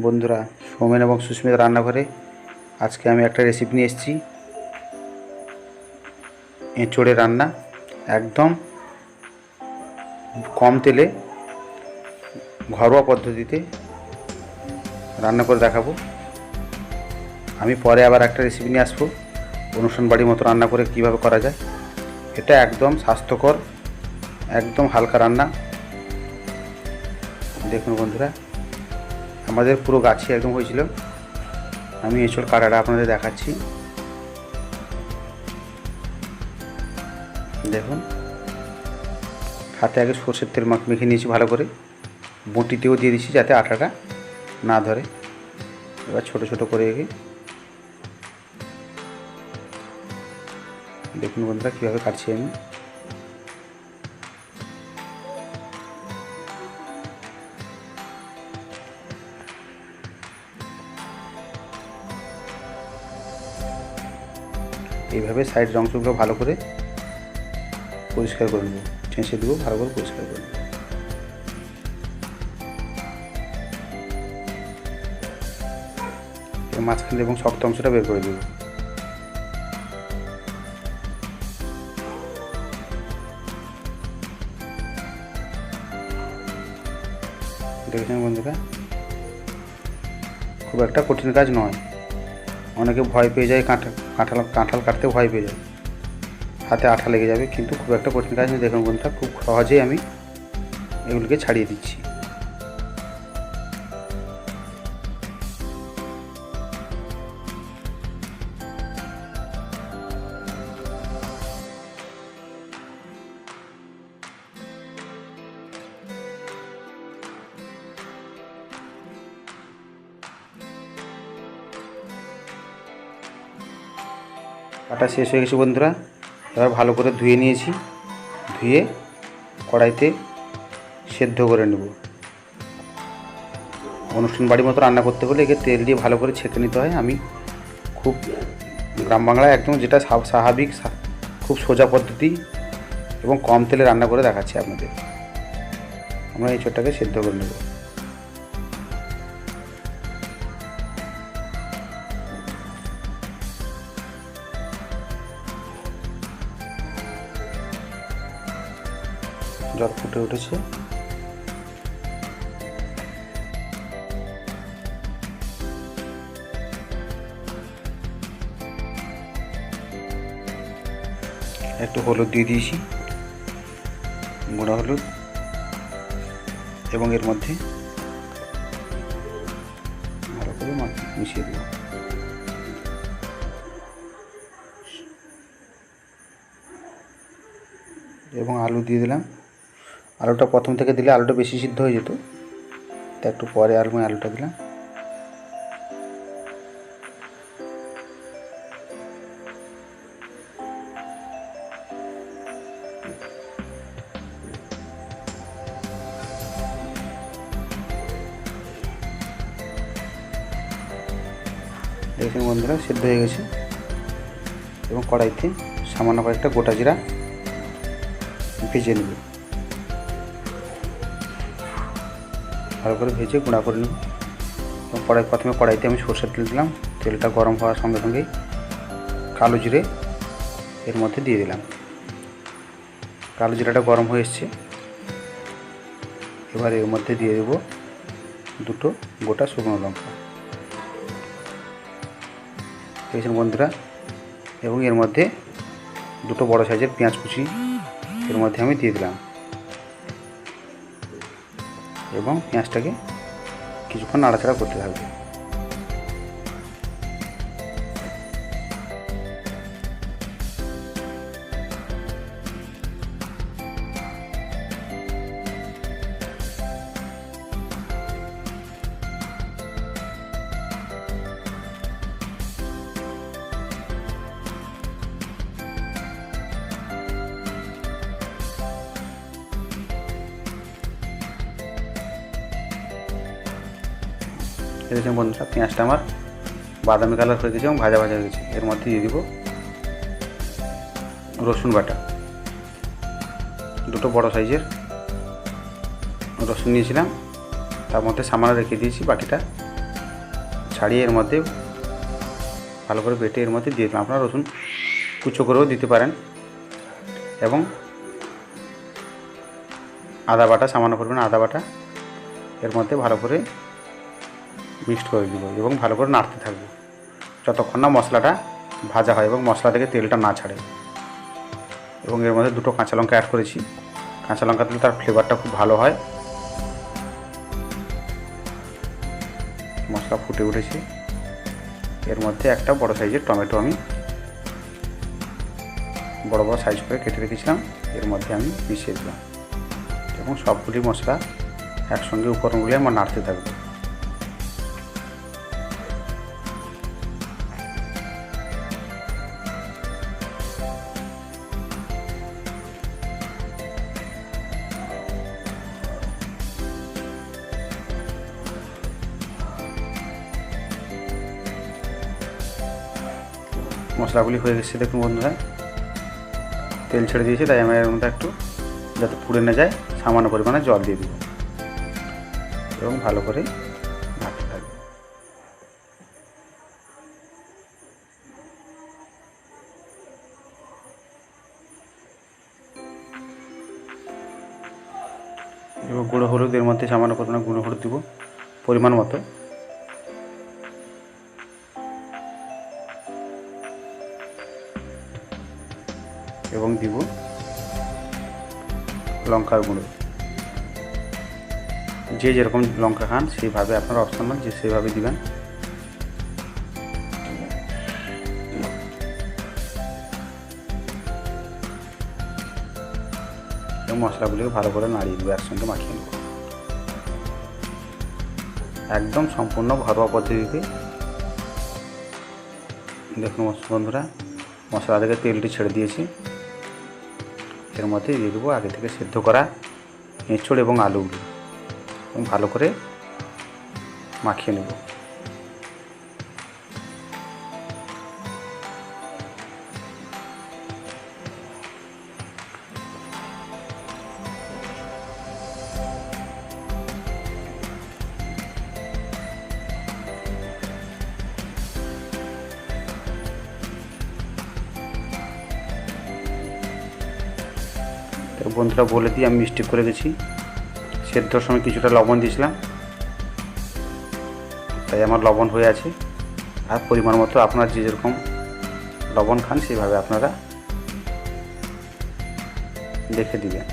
বন্ধুরা, সৌমেন এবং সুস্মিতা রান্নাঘরে আজকে আমি একটা রেসিপি নিয়ে এসেছি। এঁচোড়ের রান্না একদম কম তেলে ঘরোয়া পদ্ধতিতে রান্না করে দেখাবো। আমি পরে আবার একটা রেসিপি নিয়ে আসবো অনুষ্ঠান বাড়ির মতো রান্না করে কিভাবে করা যায়। এটা একদম স্বাস্থ্যকর, একদম হালকা রান্না। দেখুন বন্ধুরা, আমাদের পুরো গাছে একদম হয়েছিল। আমি এঁচোড় কাটাটা আপনাদের দেখাচ্ছি। দেখুন, হাতে আগে সরষের তেল মেখে নিয়েছি ভালো করে, বটিতেও দিয়ে দিচ্ছি যাতে আটাটা না ধরে। এবার ছোট ছোট করে দেখুন বন্ধুরা কীভাবে কাটছি আমি। এইভাবে সাইডের অংশগুলো ভালো করে পরিষ্কার করে নেব, ছেঁচে দেবো, ভালো করে পরিষ্কার করে নেব। মাঝখানে এবং শক্ত অংশটা বের করে দেবো। দেখেছেন বন্ধুরা, খুব একটা কঠিন কাজ নয়। অনেকে ভয় পেয়ে যায়, কাঁঠাল কাটতে ভয় পেয়ে যায়, হাতে আঠা লেগে যাবে, কিন্তু খুব একটা কঠিন কাজ নেই। দেখুন বন্ধুরা, খুব সহজেই আমি এগুলিকে ছাড়িয়ে দিচ্ছি। কাটা শেষ হয়ে গেছে বন্ধুরা। এবার ভালো করে ধুয়ে নিয়েছি, ধুয়ে কড়াইতে সেদ্ধ করে নেব। অনুষ্ঠান বাড়ির মতো রান্না করতে হলে একে তেল দিয়ে ভালো করে ছেঁকে নিতে হয়। আমি খুব গ্রাম বাংলায় একদম যেটা স্বাভাবিক, খুব সোজা পদ্ধতি এবং কম তেলে রান্না করে দেখাচ্ছি আপনাদের। আমরা এই এঁচোড়টাকে সেদ্ধ করে নেব। জল ফুটে উঠেছে, একটু হলুদ দিয়ে দিয়েছি, গুঁড়া হলুদ, এবং এর মধ্যে ভালো করে মিশিয়ে দেব। এবং আলু দিয়ে দিলাম। আলুটা প্রথম থেকে দিলে আলুটা বেশি সিদ্ধ হয়ে যেত, তা একটু পরে আলুটা দিলাম। দেখুন বন্ধুরা, সিদ্ধ হয়ে গেছে। এবং কড়াইতে সামান্য কয়েকটা গোটা জিরা ভেজে নেব, ভালো করে ভেজে গুঁড়া করে নেব। এবং প্রথমে কড়াইতে আমি সরষের তেল দিলাম। তেলটা গরম হওয়ার সঙ্গে সঙ্গেই কালো জিরে এর মধ্যে দিয়ে দিলাম। কালো জিরাটা গরম হয়ে এসছে। এবার এর মধ্যে দিয়ে দেব দুটো গোটা শুকনো লঙ্কা। দেখেছেন বন্ধুরা, এবং এর মধ্যে দুটো বড় সাইজের পেঁয়াজ কুচি এর মধ্যে আমি দিয়ে দিলাম। এবং পেঁয়াজটাকে কিছুক্ষণ নাড়াচাড়া করতে থাকবে। দেখেছেন বন্ধুরা, পেঁয়াজটা আমার বাদামি কালার হয়ে গেছে এবং ভাজা ভাজা হয়ে গেছে। এর মধ্যে দিয়ে দিব রসুন বাটা। দুটো বড় সাইজের রসুন নিয়েছিলাম, তার মধ্যে সামান্য রেখে দিয়েছি, বাকিটা ছাড়িয়ে এর মধ্যে ভালো করে বেটে এর মধ্যে দিয়ে দিলাম। আপনারা রসুন কুচো করেও দিতে পারেন এবং আদা বাটা, সামান্য পরিমাণে আদা বাটা এর মধ্যে ভালো করে মিক্সড করে দিব এবং ভালো করে নাড়তে থাকবো যতক্ষণ না মশলাটা ভাজা হয় এবং মশলা থেকে তেলটা না ছাড়ে। এবং এর মধ্যে দুটো কাঁচা লঙ্কা অ্যাড করেছি। কাঁচা লঙ্কা দিলে তার ফ্লেভারটা খুব ভালো হয়। মশলা ফুটে উঠেছে। এর মধ্যে একটা বড় সাইজের টমেটো আমি বড় বড় সাইজ করে কেটে রেখেছিলাম, এর মধ্যে আমি মিশিয়ে দিলাম এবং সবগুলি মশলা একসঙ্গে উপকরণগুলি আমার নাড়তে থাকবে। মশলাগুলি হয়ে গেছে, দেখুন বন্ধুরা তেল ছেড়ে দিয়েছে, তাই আমি এর মধ্যে একটু যাতে পুড়ে না যায় সামান্য পরিমাণে জল দিয়ে দিব এবং ভালো করে নাড়তে থাকবে। এবং গুঁড়ো হলুদ এর মধ্যে সামান্য পরিমাণে গুঁড়ো হলুদ দিব পরিমাণ মতো। এবং দিব লঙ্কার গুঁড়ো। যে যেরকম লঙ্কা খান সেইভাবে আপনার অপশনাল, যে সেইভাবে দিবেন। এবং মশলাগুলিকে ভালো করে নাড়িয়ে দেবো, একসঙ্গে মাখিয়ে নেব। একদম সম্পূর্ণ ঘরোয়া পদ্ধতিতে। দেখুন বন্ধুরা মশলা থেকে তেলটি ছেড়ে দিয়েছি। এর মধ্যে দিয়ে দেবো আগে থেকে সেদ্ধ করা এঁচড় এবং আলুগুলো এবং ভালো করে মাখিয়ে নেব। বন্ধুরা বলে দিই, আমি মিস্টেক করে গেছি। সেদ্ধর সময় কিছুটা লবণ দিয়েছিলাম, তাই আমার লবণ হয়ে আছে। আর পরিমাণ মতো আপনারা যে যেরকম লবণ খান সেইভাবে আপনারা দেখে দিবেন।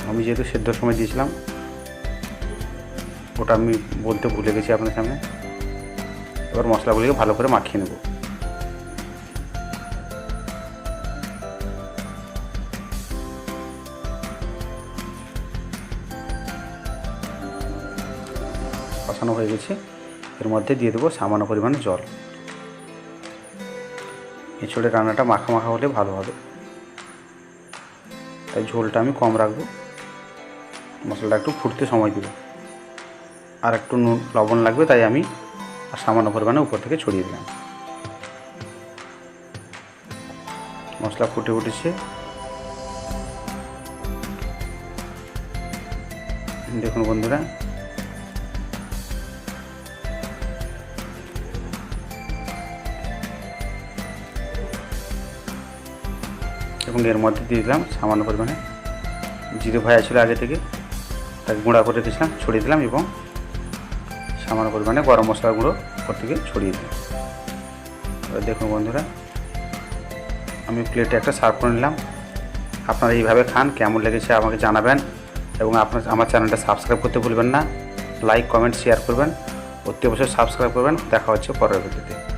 আমি যেহেতু সেদ্ধর সময় দিয়েছিলাম, ওটা আমি বলতে ভুলে গেছি আপনার সামনে। এবার মশলাগুলিকে ভালো করে মাখিয়ে নেব। কষানো হয়ে গেছে, এর মধ্যে দিয়ে দেবো সামান্য পরিমাণে জল। এঁচড়ের রান্নাটা মাখা মাখা হলে ভালো হবে, তাই ঝোলটা আমি কম রাখবো। মশলাটা একটু ফুটতে সময় দেব। আর একটু নুন লবণ লাগবে, তাই আমি আর সামান্য পরিমাণে উপর থেকে ছড়িয়ে দিলাম। মশলা ফুটে উঠেছে, দেখুন বন্ধুরা এবং এর মধ্যে দিয়ে দিলাম সামান্য পরিমাণে জিরে ভাজা ছিল আগে থেকে, তাকে গুঁড়া করে দিয়েছিলাম, ছড়িয়ে দিলাম এবং সামান্য পরিমাণে গরম মশলার গুঁড়ো উপর থেকে ছড়িয়ে দিলাম। এবার দেখুন বন্ধুরা আমি প্লেটে একটা সার্ভ করে নিলাম। আপনারা এইভাবে খান, কেমন লেগেছে আমাকে জানাবেন এবং আমার চ্যানেলটা সাবস্ক্রাইব করতে ভুলবেন না। লাইক কমেন্ট শেয়ার করবেন, অতি অবশ্যই সাবস্ক্রাইব করবেন। দেখা হচ্ছে পরের ভিডিওতে।